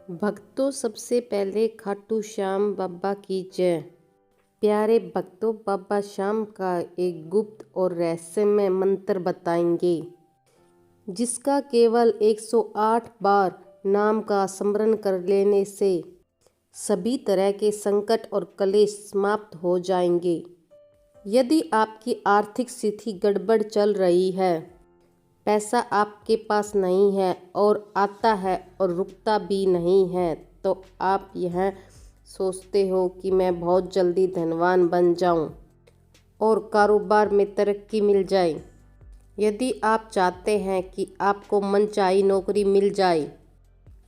भक्तों, सबसे पहले खाटू श्याम बाबा की जय। प्यारे भक्तों, बाबा श्याम का एक गुप्त और रहस्यमय मंत्र बताएंगे, जिसका केवल 108 बार नाम का स्मरण कर लेने से सभी तरह के संकट और कलेश समाप्त हो जाएंगे। यदि आपकी आर्थिक स्थिति गड़बड़ चल रही है, पैसा आपके पास नहीं है और आता है और रुकता भी नहीं है, तो आप यह सोचते हो कि मैं बहुत जल्दी धनवान बन जाऊं और कारोबार में तरक्की मिल जाए। यदि आप चाहते हैं कि आपको मनचाही नौकरी मिल जाए,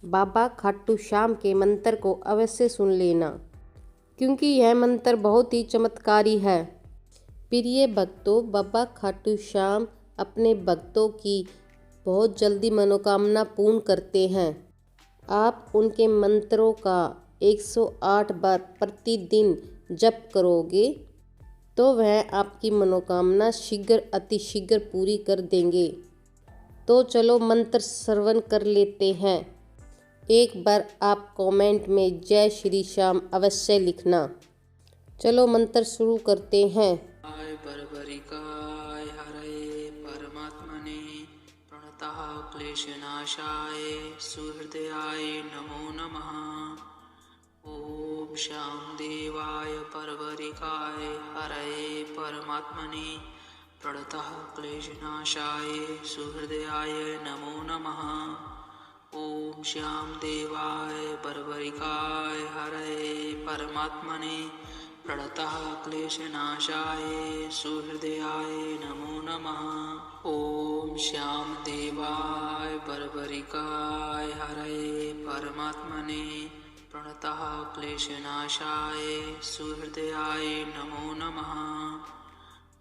बाबा खाटू श्याम के मंत्र को अवश्य सुन लेना, क्योंकि यह मंत्र बहुत ही चमत्कारी है। प्रिय भक्तों, बाबा खाटू श्याम अपने भक्तों की बहुत जल्दी मनोकामना पूर्ण करते हैं। आप उनके मंत्रों का 108 बार प्रतिदिन जप करोगे तो वह आपकी मनोकामना शीघ्र अतिशीघ्र पूरी कर देंगे। तो चलो मंत्र श्रवण कर लेते हैं। एक बार आप कमेंट में जय श्री श्याम अवश्य लिखना। चलो मंत्र शुरू करते हैं। बर्बरिकाय हरये परमात्मने प्रणतः क्लेशनाशाय सुहृदयाय नमो नमः। ओम श्याम देवाय बर्बरिकाय हरये परमात्मने प्रणतः क्लेशनाशाय सुहृदयाय नमो नमः। ओम श्याम देवाय बर्बरिकाय हरये परमात्मने प्रणतः क्लेशनाशाय सुहृदयाय नमो नमः। ओम श्याम देवाय बर्बरिकाय हरये परमात्मने प्रणतः क्लेशनाशाय सुहृदयाय नमो नमः।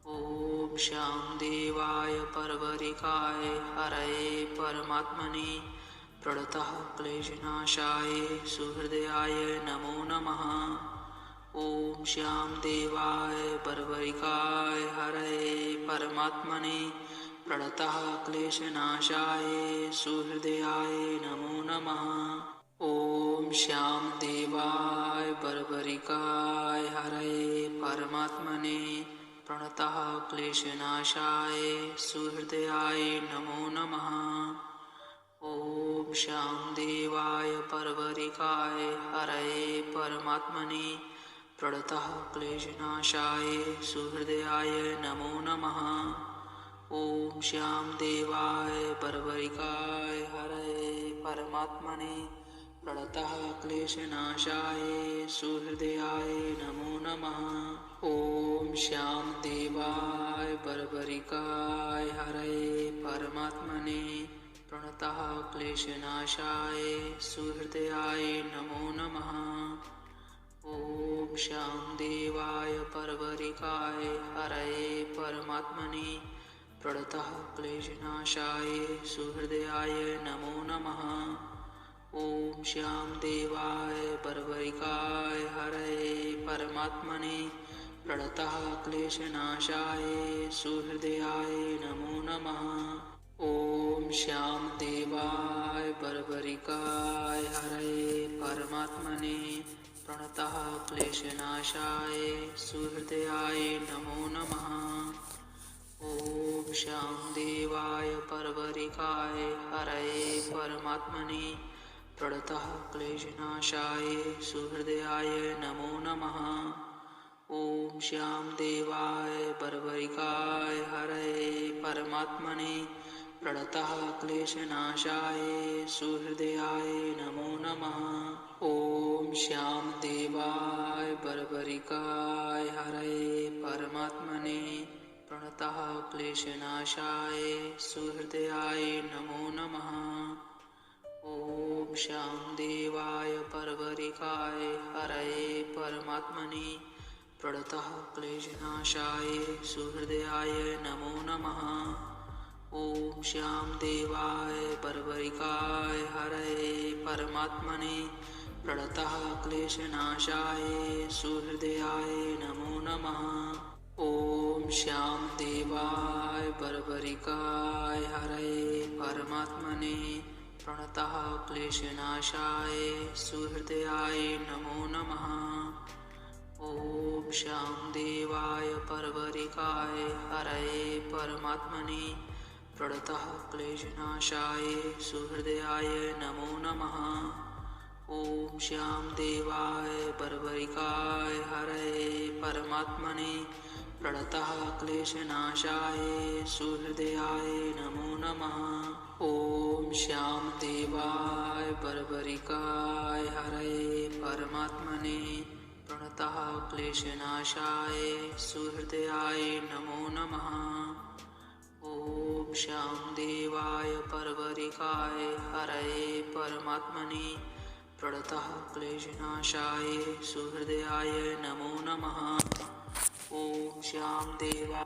ओम श्याम देवाय बर्बरिकाय हरये परमात्मने प्रणतः क्लेशनाशाय सुहृदयाय नमो नमः। ओम श्याम देवाय बर्बरिकाय हरये परमात्मने प्रणतः क्लेशनाशाय सुहृदयाय नमो नमः। ओम श्याम देवाय बर्बरिकाय हरये परमात्मने प्रणतः क्लेशनाशाय सुहृदयाय नमो नमः। ओम श्याम देवाय बर्बरिकाय हरये परमात्मने प्रणतः क्लेशनाशाय सुहृदयाय नमो नमः। ओम श्याम देवाय बर्बरिकाय हरये परमात्मने प्रणतः क्लेशनाशाय सुहृदयाय नमो नमः। ओम श्याम देवाय बर्बरिकाय हरये परमात्मने प्रणतः क्लेशनाशाय सुहृदयाय नमो नमः। ओम श्याम देवाय बर्बरिकाय हरये परमात्मने प्रणतः क्लेशनाशाय सुहृदयाय नमो नमः। ओम श्याम देवाय बर्बरिकाय हरये परमात्मने प्रणतः क्लेशनाशाय सुहृदयाय नमो नमः। ओम श्याम देवाय बर्बरिकाय हरये परमात्मने प्रणतः क्लेशनाशाय सुहृदयाय नमो नमः। ओम श्याम देवाय बर्बरिकाय हरये परमात्मने प्रणतः क्लेशनाशाय सुहृदयाय नमो नमः। ओम श्याम देवाय बर्बरिकाय हरये परमात्मने प्रणतः क्लेशनाशाय सुहृदयाय नमो नमः। ओम श्याम देवाय बर्बरिकाय हरये परमात्मने प्रणतः क्लेशनाशाय सुहृदयाय नमो नमः। ओम श्याम देवाय बर्बरिकाय हरये परमात्मने प्रणतः क्लेशनाशाय सुहृदयाय नमो नमः। ओम श्याम देवाय बर्बरिकाय हरये परमात्मने प्रणतः क्लेशनाशाय सुहृदयाय नमो नमः। ओम श्याम देवाय बर्बरिकाय हरये परमात्मने प्रणतः क्लेशनाशाय सुहृदयाय नमो नमः। ॐ श्याम देवाय परवरिकाय हरये परमात्मने प्रणतः क्लेशनाशाय सुहृदयाय नमो नमः। ॐ श्याम देवाय परवरिकाय हरये परमात्मने प्रणतः क्लेशनाशाय सुहृदयाय नमो नमः। ॐ श्याम देवाय परवरिकाय हरये परमात्मने प्रणतः क्लेशनाशाय सुहृदयाय नमो नमः। ॐ श्याम देवाय परवरिकाय हरये परमात्मने प्रणतः क्लेशनाशाय सुहृदयाय नमो नमः। ॐ श्याम देवा